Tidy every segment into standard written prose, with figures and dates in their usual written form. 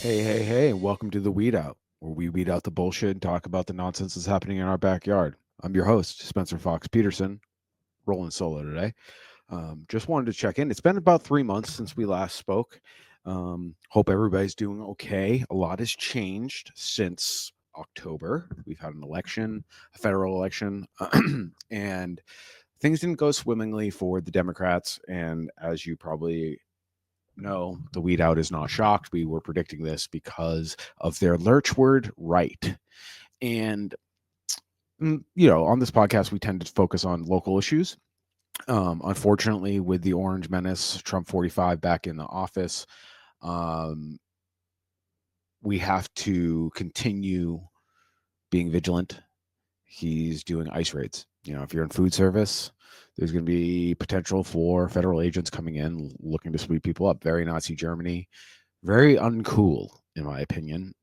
Hey, welcome to the Weed Out, where we weed out the bullshit and talk about the nonsense that's happening in our backyard. I'm your host, Spencer Fox Peterson, rolling solo today. Just wanted to check in. It's been about 3 months since we last spoke. Hope everybody's doing okay. A lot has changed since October. We've had an election, a federal election, and things didn't go swimmingly for the Democrats. And as you probably no, the weed out is not shocked. We were predicting this because of their lurch word right. And, on this podcast, we tend to focus on local issues. Unfortunately, with the Orange Menace, Trump 45 back in the office, um, we have to continue being vigilant. He's doing ICE raids. If you're in food service, there's going to be potential for federal agents coming in looking to sweep people up. Very Nazi Germany, very uncool, in my opinion.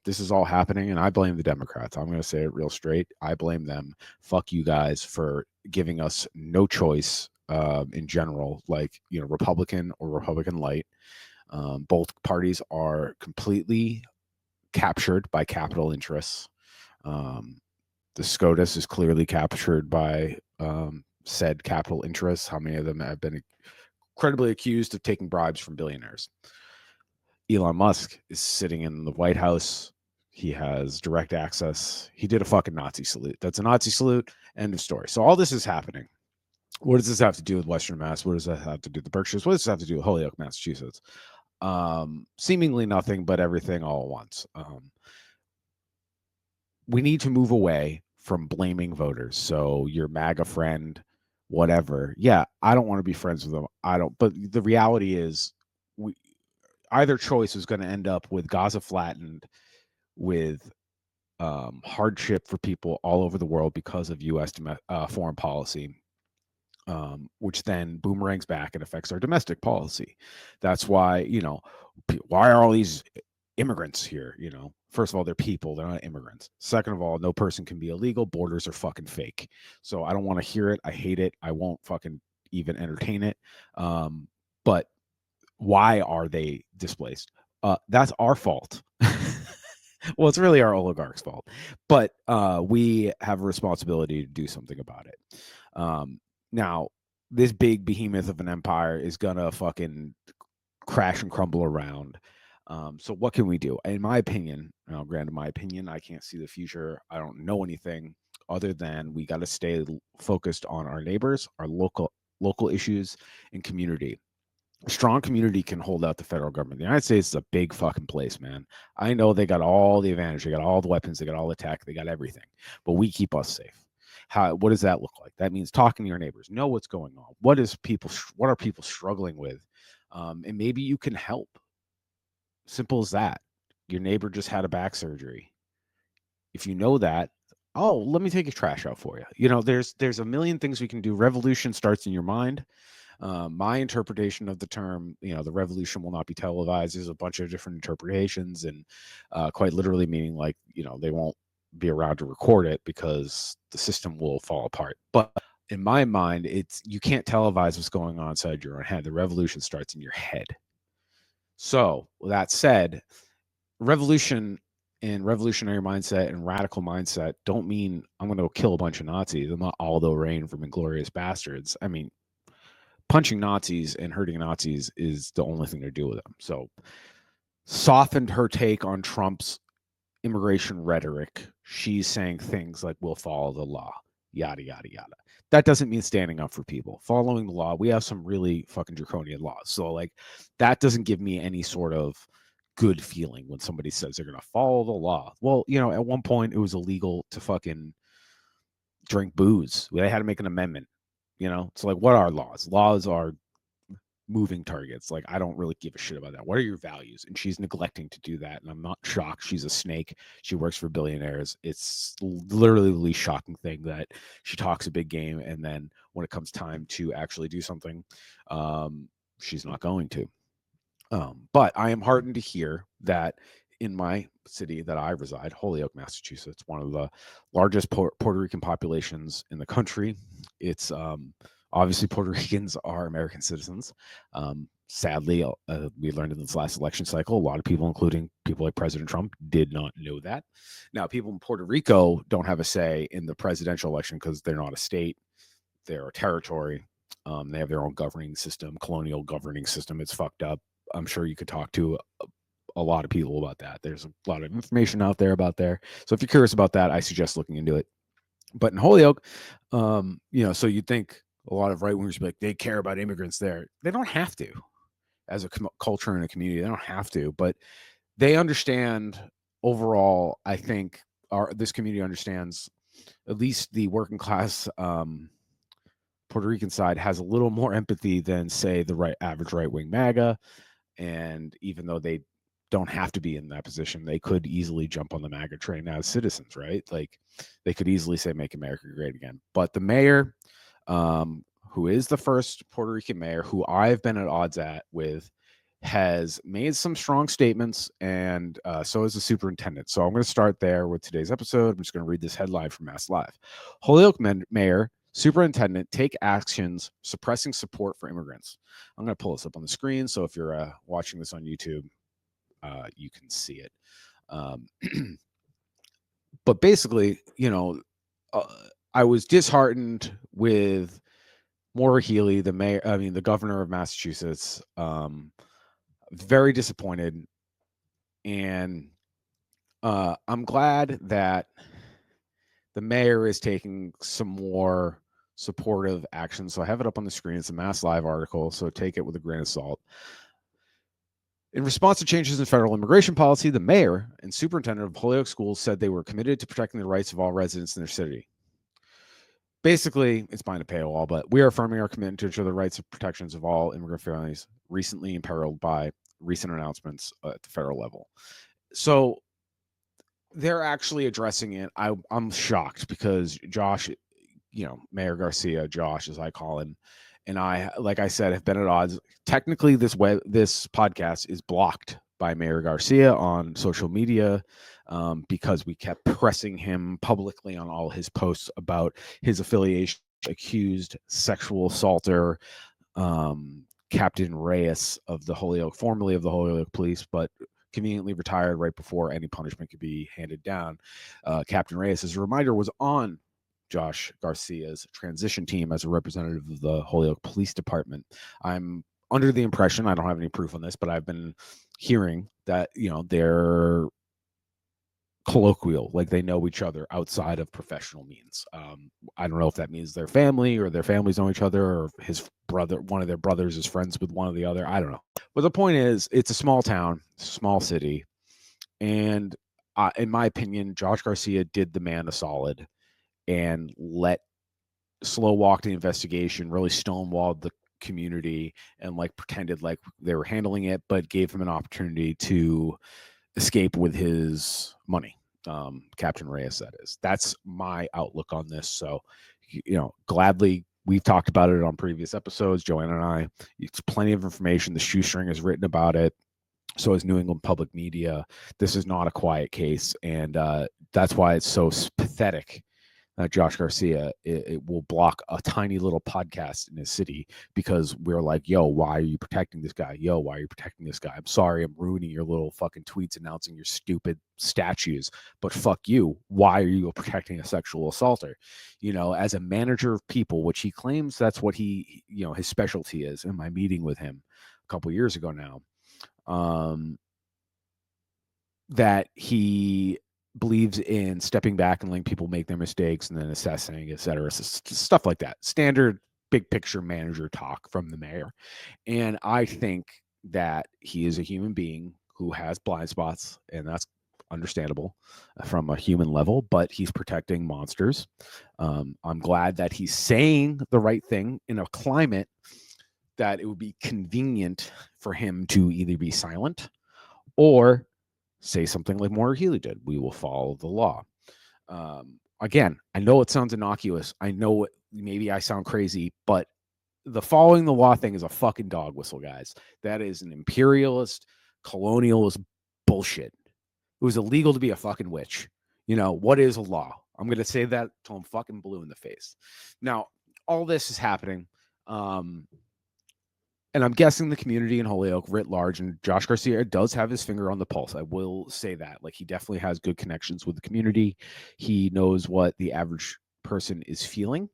This is all happening, and I blame the Democrats. I'm going to say it real straight. I blame them. Fuck you guys for giving us no choice in general, like, Republican or Republican light. Both parties are completely captured by capital interests. The SCOTUS is clearly captured by said capital interests. How many of them have been credibly accused of taking bribes from billionaires? Elon Musk is sitting in the White House. He has direct access. He did a fucking Nazi salute. That's a Nazi salute. End of story. So all this is happening. What does this have to do with Western Mass? What does that have to do with the Berkshires? What does this have to do with Holyoke, Massachusetts? Seemingly nothing, but everything all at once. We need to move away from blaming voters. So your MAGA friend, whatever. Yeah, I don't want to be friends with them. I don't. But the reality is, either choice is going to end up with Gaza flattened, with hardship for people all over the world because of U.S. Foreign policy, which then boomerangs back and affects our domestic policy. That's why, why are all these immigrants here? First of all, they're people, they're not immigrants. Second of all, no person can be illegal. Borders are fucking fake. So I don't want to hear it. I hate it. I won't fucking even entertain it. But why are they displaced? That's our fault. Well, it's really our oligarchs' fault, but we have a responsibility to do something about it. Now, this big behemoth of an empire is gonna fucking crash and crumble around. So what can we do? In my opinion, granted, my opinion, I can't see the future. I don't know anything other than we got to stay focused on our neighbors, our local issues, and community. A strong community can hold out the federal government. The United States is a big fucking place, man. I know they got all the advantage, they got all the weapons, they got all the tech, they got everything, but we keep us safe. What does that look like? That means talking to your neighbors, know what's going on. What are people struggling with? And maybe you can help. Simple as that. Your neighbor just had a back surgery. If you know that, oh, let me take your trash out for you. There's a million things we can do. Revolution starts in your mind. My interpretation of the term, the revolution will not be televised. There's a bunch of different interpretations, and quite literally meaning like, they won't be around to record it because the system will fall apart. But in my mind, you can't televise what's going on inside your own head. The revolution starts in your head. So with that said, revolution and revolutionary mindset and radical mindset don't mean I'm going to kill a bunch of Nazis. I'm not Aldo Rain from Inglorious Bastards. I mean, punching Nazis and hurting Nazis is the only thing to do with them. So softened her take on Trump's immigration rhetoric. She's saying things like, we'll follow the law, yada, yada, yada. That doesn't mean standing up for people. Following the law, we have some really fucking draconian laws. So, like, that doesn't give me any sort of good feeling when somebody says they're going to follow the law. Well, at one point it was illegal to fucking drink booze. They had to make an amendment. It's like, what are laws? Laws are moving targets. Like, I don't really give a shit about that. What are your values? And she's neglecting to do that. And I'm not shocked. She's a snake. She works for billionaires. It's literally the least shocking thing that she talks a big game, and then when it comes time to actually do something, she's not going to. But I am heartened to hear that in my city that I reside, Holyoke, Massachusetts, one of the largest Puerto Rican populations in the country. It's obviously Puerto Ricans are American citizens. Sadly, we learned in this last election cycle, a lot of people, including people like President Trump, did not know that. Now, people in Puerto Rico don't have a say in the presidential election because they're not a state, they're a territory. They have their own governing system, colonial governing system. It's fucked up. I'm sure you could talk to a lot of people about that. There's a lot of information out there about there. So if you're curious about that, I suggest looking into it. But in Holyoke, so you'd think a lot of right wingers be like, they care about immigrants there. They don't have to. As a culture and a community, they don't have to, but they understand overall. I think this community understands, at least the working class Puerto Rican side has a little more empathy than, say, the average right wing MAGA. And even though they don't have to be in that position, they could easily jump on the MAGA train as citizens, right? Like they could easily say, "Make America Great Again." But the mayor, who is the first Puerto Rican mayor who I've been at odds with, has made some strong statements, and so is the superintendent. So I'm going to start there with today's episode. I'm just going to read this headline from Mass Live. Holyoke Mayor, superintendent take actions suppressing support for immigrants. I'm going to pull this up on the screen, so if you're watching this on YouTube, you can see it. But basically, I was disheartened with Maura Healey, the governor of Massachusetts. Very disappointed, and I'm glad that the mayor is taking some more supportive action. So I have it up on the screen. It's a Mass Live article, so take it with a grain of salt. In response to changes in federal immigration policy, the mayor and superintendent of Holyoke schools said they were committed to protecting the rights of all residents in their city. Basically, it's behind a paywall, but we are affirming our commitment to ensure the rights and protections of all immigrant families recently imperiled by recent announcements at the federal level. So they're actually addressing it. I'm shocked because Josh, Mayor Garcia, Josh, as I call him, and I, like I said, have been at odds. Technically, this podcast is blocked by Mayor Garcia on social media because we kept pressing him publicly on all his posts about his affiliation, accused sexual assaulter, Captain Reyes of the Holyoke, formerly of the Holyoke Police, but conveniently retired right before any punishment could be handed down. Captain Reyes, as a reminder, was on Josh Garcia's transition team as a representative of the Holyoke Police Department. I'm under the impression, I don't have any proof on this, but I've been hearing that, they're colloquial, like they know each other outside of professional means. I don't know if that means their family or their families know each other, or his brother, one of their brothers is friends with one of the other. I don't know. But the point is, it's a small town, small city. And in my opinion, Josh Garcia did the man a solid and slow walk the investigation, really stonewalled the community and pretended like they were handling it, but gave him an opportunity to escape with his money. Captain Reyes, that is. That's my outlook on this. So, gladly, we've talked about it on previous episodes, Joanna and I. It's plenty of information. The Shoestring has written about it. So is New England Public Media. This is not a quiet case, and that's why it's so pathetic. Josh Garcia, it will block a tiny little podcast in his city because we're like, yo, why are you protecting this guy? Yo, why are you protecting this guy? I'm sorry, I'm ruining your little fucking tweets announcing your stupid statues, but fuck you. Why are you protecting a sexual assaulter? As a manager of people, which he claims that's what he, his specialty is. In my meeting with him a couple years ago now, that he believes in stepping back and letting people make their mistakes and then assessing, et cetera, stuff like that. Standard big picture manager talk from the mayor. And I think that he is a human being who has blind spots, and that's understandable from a human level, but he's protecting monsters. I'm glad that he's saying the right thing in a climate that it would be convenient for him to either be silent or say something like Maura Healey did. We will follow the law. Again, I know it sounds innocuous. I know maybe I sound crazy, but the following the law thing is a fucking dog whistle, guys. That is an imperialist, colonialist bullshit. It was illegal to be a fucking witch. What is a law? I'm going to say that till I'm fucking blue in the face. Now, all this is happening. And I'm guessing the community in Holyoke writ large, and Josh Garcia does have his finger on the pulse. I will say that. Like, he definitely has good connections with the community. He knows what the average person is feeling.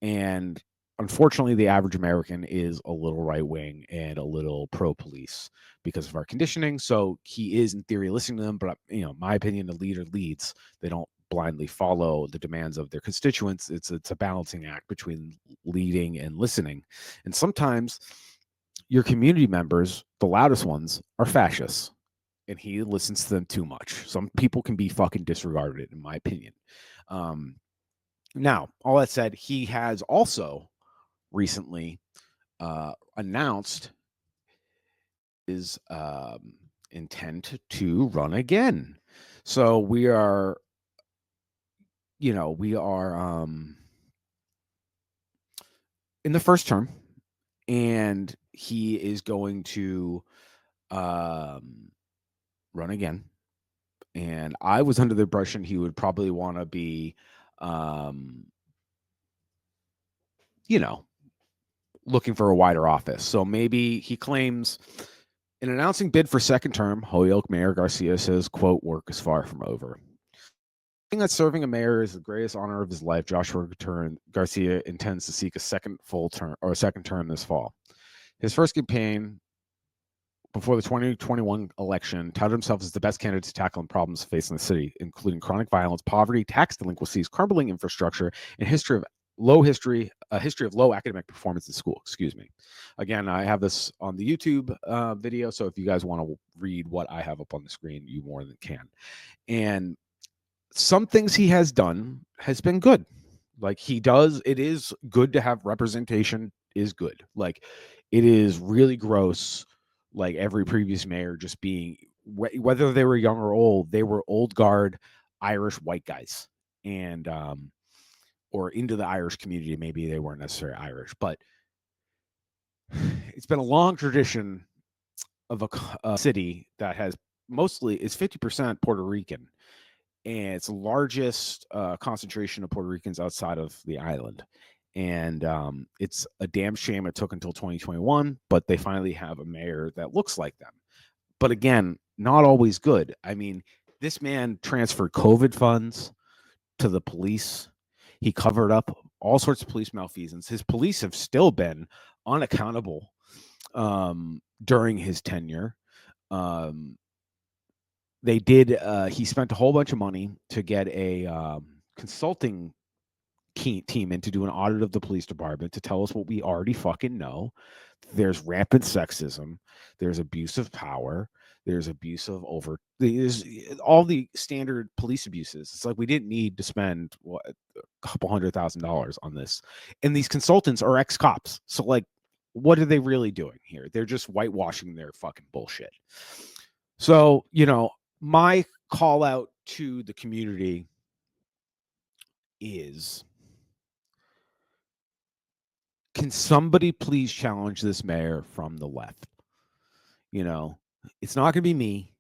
And unfortunately, the average American is a little right wing and a little pro police because of our conditioning. So he is, in theory, listening to them. But, my opinion, the leader leads. They don't blindly follow the demands of their constituents. It's a balancing act between leading and listening. And sometimes your community members, the loudest ones, are fascists, and he listens to them too much. Some people can be fucking disregarded, in my opinion. Now, all that said, he has also recently announced his intent to run again. So we are in the first term, and he is going to run again. And I was under the impression he would probably want to be, looking for a wider office. So maybe he claims, in announcing bid for second term, Holyoke Mayor Garcia says, quote, "Work is far from over. Saying that serving a mayor is the greatest honor of his life, Joshua Garcia intends to seek a second term this fall. His first campaign before the 2021 election touted himself as the best candidate to tackle problems facing the city, including chronic violence, poverty, tax delinquencies, crumbling infrastructure, and a history of low academic performance in school. Excuse me. Again, I have this on the YouTube video, so if you guys want to read what I have up on the screen, you more than can. And some things he has done has been good. Like, it is good to have representation, is good. Like, it is really gross, like every previous mayor just being, whether they were young or old, they were old guard Irish white guys, and or into the Irish community. Maybe they weren't necessarily Irish, but it's been a long tradition of a city that is 50% Puerto Rican, and it's the largest concentration of Puerto Ricans outside of the island. And it's a damn shame it took until 2021, but they finally have a mayor that looks like them. But again, not always good. I mean, this man transferred COVID funds to the police. He covered up all sorts of police malfeasance. His police have still been unaccountable during his tenure. He spent a whole bunch of money to get a consulting team in to do an audit of the police department to tell us what we already fucking know. There's rampant sexism. There's abuse of power. There's abuse of there's all the standard police abuses. It's like we didn't need to spend a couple $100,000 on this. And these consultants are ex-cops. So, like, what are they really doing here? They're just whitewashing their fucking bullshit. So, my call out to the community is, can somebody please challenge this mayor from the left? It's not going to be me.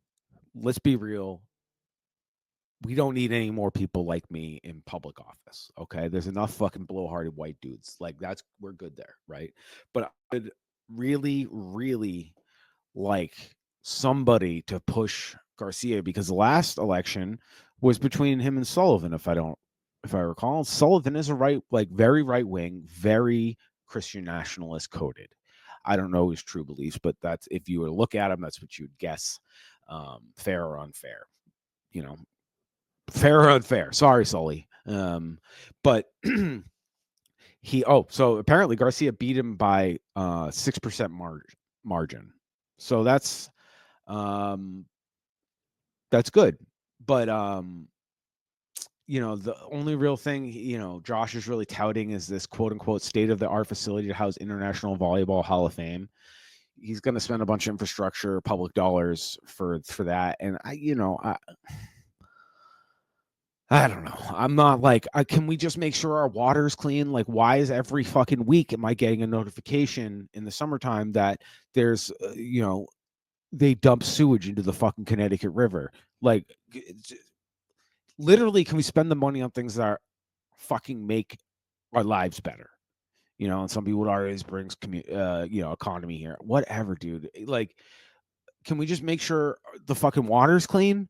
Let's be real. We don't need any more people like me in public office. Okay. There's enough fucking blowharded white dudes. Like, we're good there. Right. But I would really, really like somebody to push Garcia, because the last election was between him and Sullivan. If I recall, Sullivan is very right wing, very Christian nationalist coded. I don't know his true beliefs, but that's, if you were to look at him, that's what you'd guess. Fair or unfair, fair or unfair. Sorry, Sully. But so apparently Garcia beat him by 6% margin. So that's good. But the only real thing, Josh is really touting is this quote unquote state of the art facility to house International Volleyball Hall of Fame. He's going to spend a bunch of infrastructure, public dollars for that. And I don't know. I'm not like, can we just make sure our water's clean? Like, why is every fucking week am I getting a notification in the summertime that there's, they dump sewage into the fucking Connecticut River? Like, literally, can we spend the money on things that fucking make our lives better? you know, and some people would argue this brings economy here. Whatever, dude. Like, can we just make sure the fucking water's clean?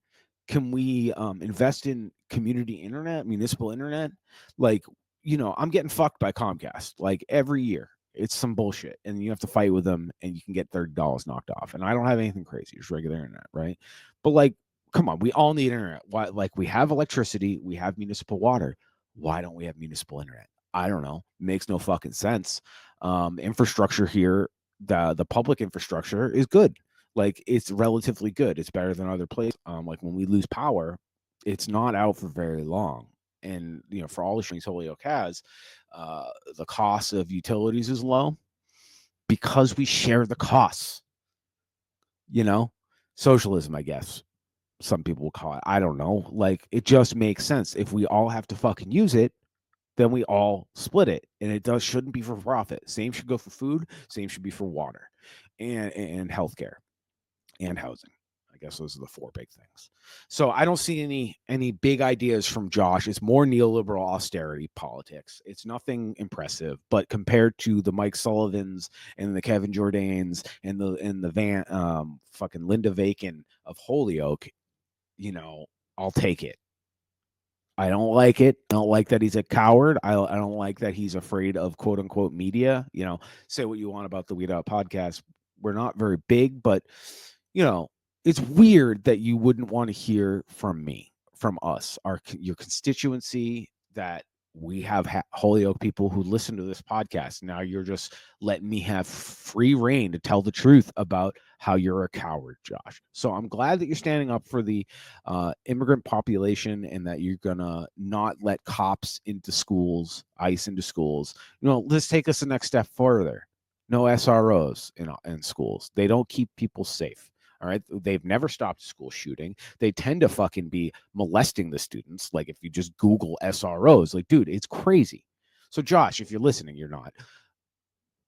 Can we invest in community internet, municipal internet? Like, you know, I'm getting fucked by Comcast like every year. It's some bullshit, and you have to fight with them, and you can get $30 knocked off. And I don't have anything crazy, just regular internet, right? But like, come on, we all need internet. Why? Like, we have electricity, we have municipal water. Why don't we have municipal internet? I don't know. Makes no fucking sense. Infrastructure here, the public infrastructure is good. Like, it's relatively good. It's better than other places. Like, when we lose power, it's not out for very long. And you know, for all the strings Holyoke has, the cost of utilities is low because we share the costs. You know, socialism, I guess some people will call it. I don't know. Like, it just makes sense. If we all have to fucking use it, then we all split it, and it shouldn't be for profit. Same should go for food. Same should be for water, and healthcare, and housing. I guess those are the four big things. So I don't see any big ideas from Josh. It's more neoliberal austerity politics. It's nothing impressive, but compared to the Mike Sullivans and the Kevin Jourdains and the Van fucking Linda Vakin of Holyoke, you know, I'll take it. I don't like it. I don't like that he's a coward. I don't like that he's afraid of quote unquote media. You know, say what you want about the Weed Out podcast. We're not very big, but you know, it's weird that you wouldn't want to hear from me, from us, your constituency, that we have Holyoke people who listen to this podcast. Now you're just letting me have free reign to tell the truth about how you're a coward, Josh. So I'm glad that you're standing up for the immigrant population, and that you're gonna not let cops into schools, ICE into schools. You know, let's take us the next step further. No SROs in schools. They don't keep people safe. All right. They've never stopped a school shooting. They tend to fucking be molesting the students. Like, if you just Google SROs, like, dude, it's crazy. So, Josh, if you're listening, you're not.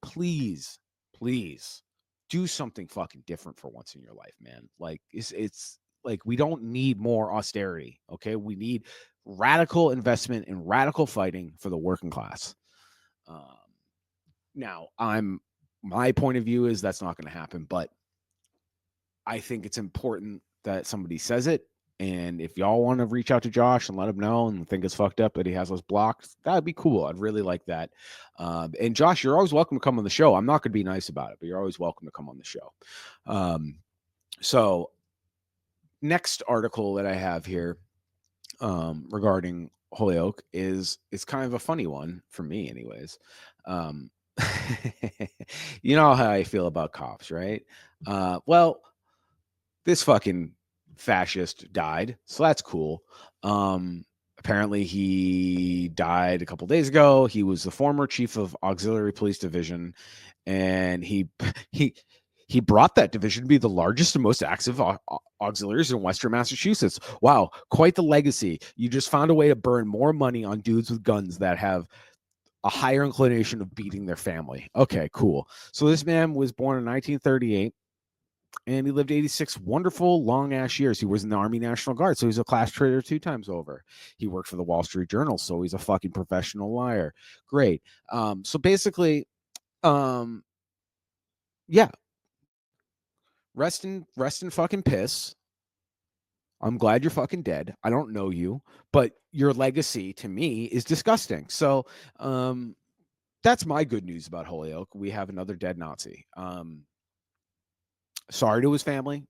Please, please do something fucking different for once in your life, man. Like, it's like, we don't need more austerity. Okay. We need radical investment and radical fighting for the working class. Now, my point of view is that's not going to happen, but I think it's important that somebody says it. And if y'all want to reach out to Josh and let him know and think it's fucked up that he has us blocked, that'd be cool. I'd really like that. And Josh, you're always welcome to come on the show. I'm not going to be nice about it, but you're always welcome to come on the show. So next article that I have here regarding Holyoke it's kind of a funny one for me anyways. You know how I feel about cops, right? Well, this fucking fascist died, so that's cool. Apparently he died a couple days ago. He was the former chief of auxiliary police division, and he brought that division to be the largest and most active auxiliaries in Western Massachusetts. Wow, quite the legacy. You just found a way to burn more money on dudes with guns that have a higher inclination of beating their family. Okay, cool. So this man was born in 1938. And he lived 86 wonderful, long ass years. He was in the Army National Guard, so he's a class traitor 2 times over. He worked for the Wall Street Journal, so he's a fucking professional liar. Great. So basically, yeah, rest in fucking piss. I'm glad you're fucking dead. I don't know you, but your legacy to me is disgusting. So, that's my good news about Holyoke. We have another dead Nazi. Sorry to his family.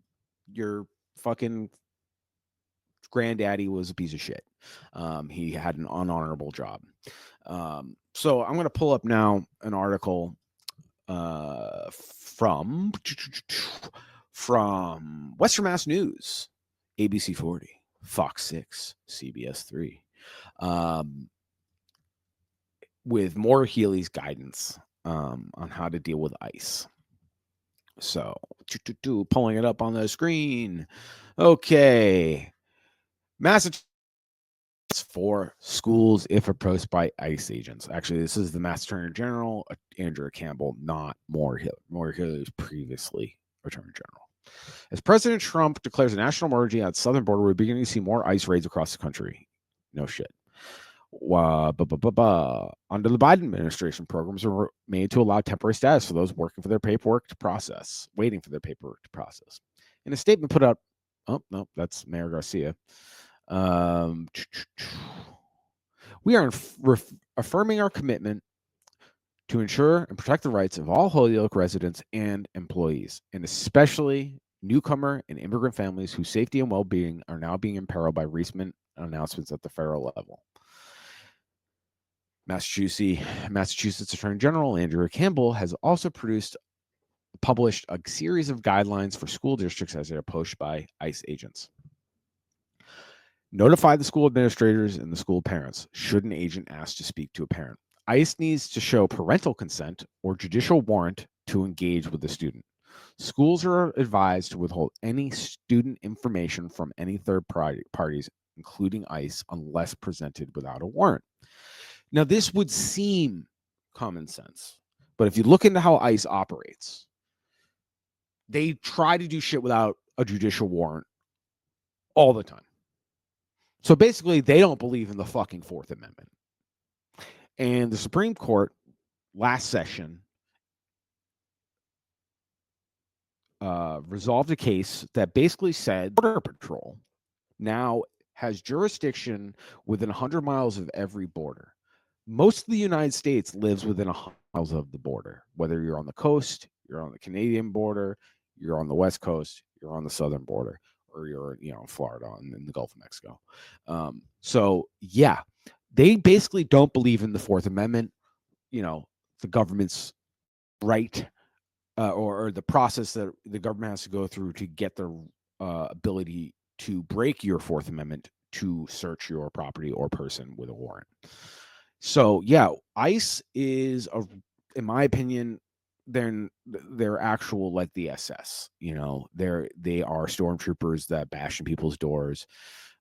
Your fucking granddaddy was a piece of shit. He had an unhonorable job. So I'm going to pull up now an article from Western Mass News, ABC 40, Fox 6, CBS 3, with Maura Healey's guidance on how to deal with ICE. So, pulling it up on the screen. Okay. Massachusetts for schools if approached by ICE agents. Actually, this is the Mass Attorney General, Andrew Campbell, not Maura Healey. Maura Healey was previously Attorney General. As President Trump declares a national emergency at the southern border, we're beginning to see more ICE raids across the country. No shit. Under the Biden administration, programs were made to allow temporary status for those working for their paperwork to process, waiting for their paperwork to process. In a statement put out, oh no, that's Maura Garcia. We are affirming our commitment to ensure and protect the rights of all Holyoke residents and employees, and especially newcomer and immigrant families whose safety and well-being are now being imperiled by recent announcements at the federal level. Massachusetts Attorney General Andrew Campbell has also published a series of guidelines for school districts as they are approached by ICE agents. Notify the school administrators and the school parents should an agent ask to speak to a parent. ICE needs to show parental consent or judicial warrant to engage with the student. Schools are advised to withhold any student information from any third parties, including ICE, unless presented without a warrant. Now, this would seem common sense, but if you look into how ICE operates, they try to do shit without a judicial warrant all the time. So basically, they don't believe in the fucking Fourth Amendment. And the Supreme Court last session resolved a case that basically said Border Patrol now has jurisdiction within 100 miles of every border. Most of the United States lives within 100 miles of the border, whether you're on the coast, you're on the Canadian border, you're on the West Coast, you're on the southern border, or you're, in Florida and in the Gulf of Mexico. So yeah, they basically don't believe in the Fourth Amendment, the government's right or the process that the government has to go through to get the ability to break your Fourth Amendment to search your property or person with a warrant. So yeah, ICE is in my opinion, they're actual like the SS. They are stormtroopers that bash in people's doors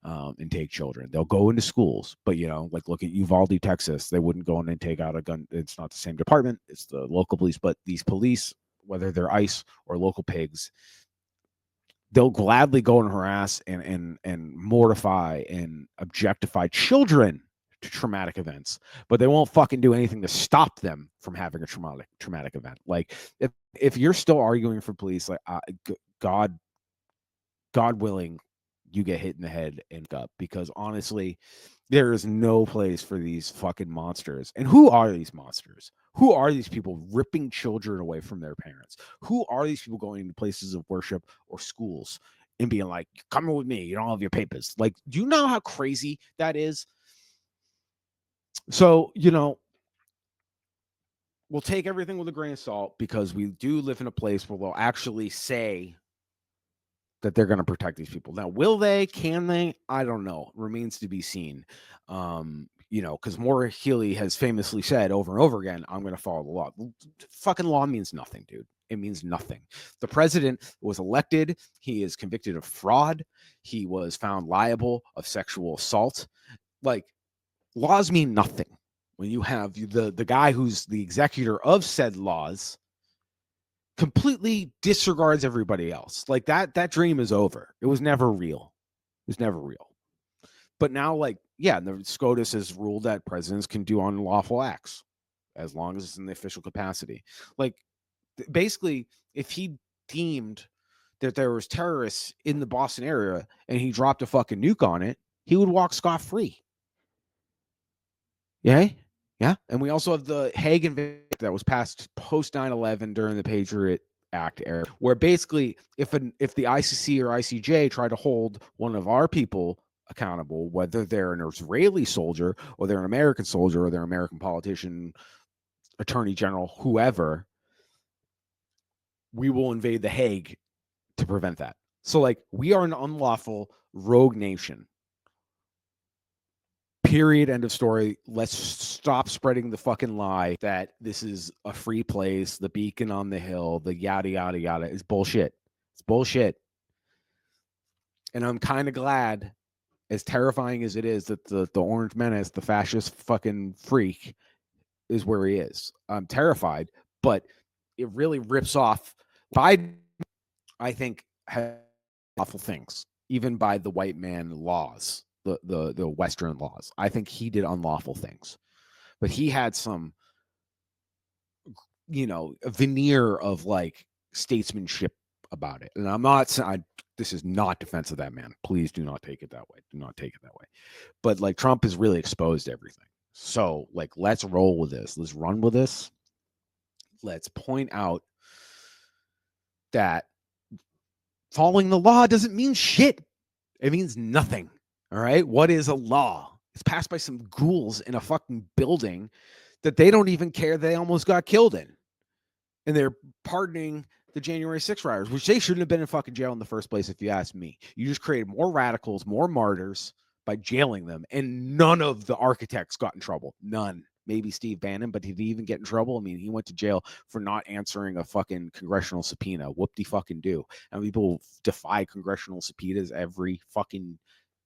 and take children. They'll go into schools, but like look at Uvalde, Texas. They wouldn't go in and take out a gun. It's not the same department. It's the local police, but these police, whether they're ICE or local pigs, they'll gladly go and harass and mortify and objectify children to traumatic events, but they won't fucking do anything to stop them from having a traumatic event. Like if you're still arguing for police, like God willing, you get hit in the head and up, because honestly, there is no place for these fucking monsters. And who are these monsters? Who are these people ripping children away from their parents? Who are these people going to places of worship or schools and being like, come with me, you don't have your papers? Like, do you know how crazy that is? So, we'll take everything with a grain of salt, because we do live in a place where they'll actually say that they're going to protect these people. Now, will they? Can they? I don't know. Remains to be seen. Because Maura Healey has famously said over and over again, I'm going to follow the law. Fucking law means nothing, dude. It means nothing. The president was elected. He is convicted of fraud. He was found liable of sexual assault. Like, laws mean nothing when you have the guy who's the executor of said laws completely disregards everybody else. Like that dream is over. It was never real. But now, like, yeah, the SCOTUS has ruled that presidents can do unlawful acts as long as it's in the official capacity. Like, basically, if he deemed that there was terrorists in the Boston area and he dropped a fucking nuke on it, he would walk scot-free. Yeah. And we also have the Hague Invasion that was passed post 9/11 during the Patriot Act era, where basically if the ICC or ICJ tried to hold one of our people accountable, whether they're an Israeli soldier or they're an American soldier or they're an American politician, attorney general, whoever, we will invade the Hague to prevent that. So, like, we are an unlawful rogue nation. Period. End of story. Let's stop spreading the fucking lie that this is a free place, the beacon on the hill, the yada, yada, yada. It's bullshit. It's bullshit. And I'm kind of glad, as terrifying as it is, that the Orange Menace, the fascist fucking freak, is where he is. I'm terrified, but it really rips off Biden, I think, has awful things, even by the white man laws. the Western laws. I think he did unlawful things, but he had some, a veneer of like statesmanship about it. And I'm not saying this is not defense of that man. Please do not take it that way. Do not take it that way. But like Trump has really exposed everything. So like, let's roll with this. Let's run with this. Let's point out that following the law doesn't mean shit. It means nothing. All right. What is a law? It's passed by some ghouls in a fucking building that they don't even care they almost got killed in. And they're pardoning the January 6th rioters, which they shouldn't have been in fucking jail in the first place, if you ask me. You just created more radicals, more martyrs by jailing them. And none of the architects got in trouble. None. Maybe Steve Bannon, but did he even get in trouble? I mean, he went to jail for not answering a fucking congressional subpoena. Whoop-de-fucking do. And people defy congressional subpoenas every fucking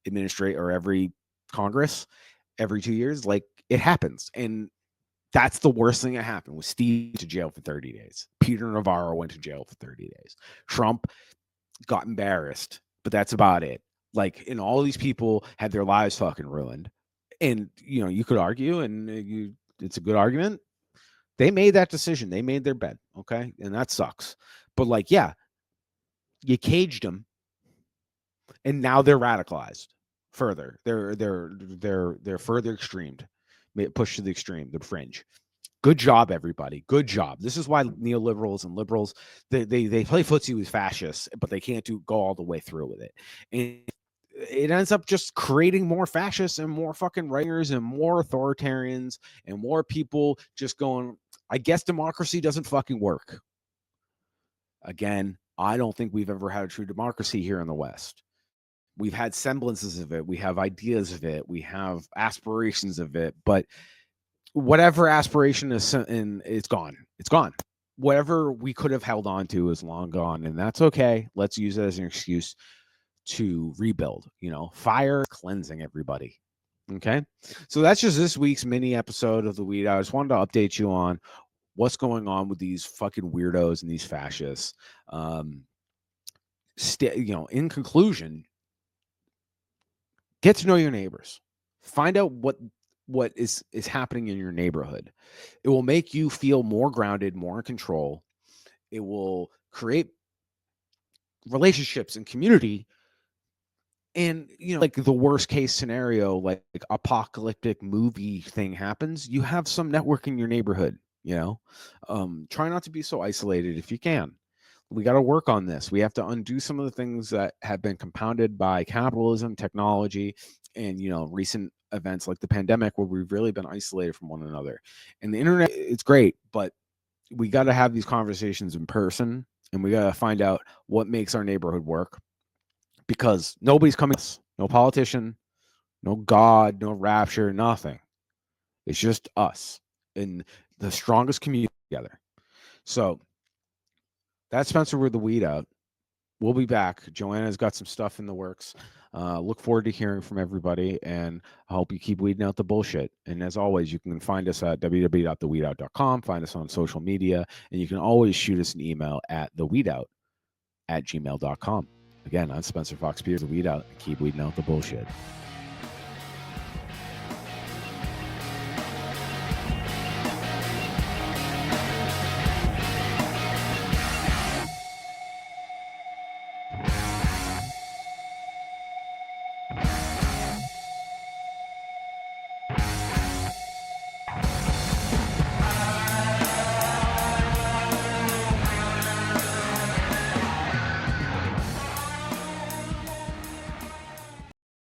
administrator or every Congress every 2 years. Like, it happens. And that's the worst thing that happened. Was Steve to jail for 30 days. Peter Navarro went to jail for 30 days. Trump got embarrassed, but that's about it. Like, and all these people had their lives fucking ruined. And, you could argue, and it's a good argument. They made that decision. They made their bed, okay? And that sucks. But, like, yeah, you caged them, and now they're radicalized further. They're further extremed, pushed to the extreme, the fringe. Good job, everybody. Good job. This is why neoliberals and liberals, they play footsie with fascists, but they can't go all the way through with it. And it ends up just creating more fascists and more fucking writers and more authoritarians and more people just going, I guess democracy doesn't fucking work. Again, I don't think we've ever had a true democracy here in the West. We've had semblances of it. We have ideas of it. We have aspirations of it. But whatever aspiration is, it's gone. It's gone. Whatever we could have held on to is long gone. And that's okay. Let's use it as an excuse to rebuild, fire cleansing, everybody. Okay. So that's just this week's mini episode of The Weed Out. I just wanted to update you on what's going on with these fucking weirdos and these fascists. In conclusion, get to know your neighbors. Find out what is happening in your neighborhood. It will make you feel more grounded, more in control. It will create relationships and community. And, like the worst case scenario, like apocalyptic movie thing happens, you have some network in your neighborhood, try not to be so isolated if you can. We got to work on this. We have to undo some of the things that have been compounded by capitalism, technology, and, recent events like the pandemic, where we've really been isolated from one another. And the internet, it's great, but we got to have these conversations in person, and we got to find out what makes our neighborhood work. Because nobody's coming, no politician, no God, no rapture, nothing. It's just us and the strongest community together. So that's Spencer with The Weed Out. We'll be back. Joanna's got some stuff in the works. Look forward to hearing from everybody, and I hope you keep weeding out the bullshit. And as always, you can find us at www.theweedout.com, find us on social media, and you can always shoot us an email at theweedout@gmail.com. Again, I'm Spencer Fox Pierce, The Weed Out. Keep weeding out the bullshit.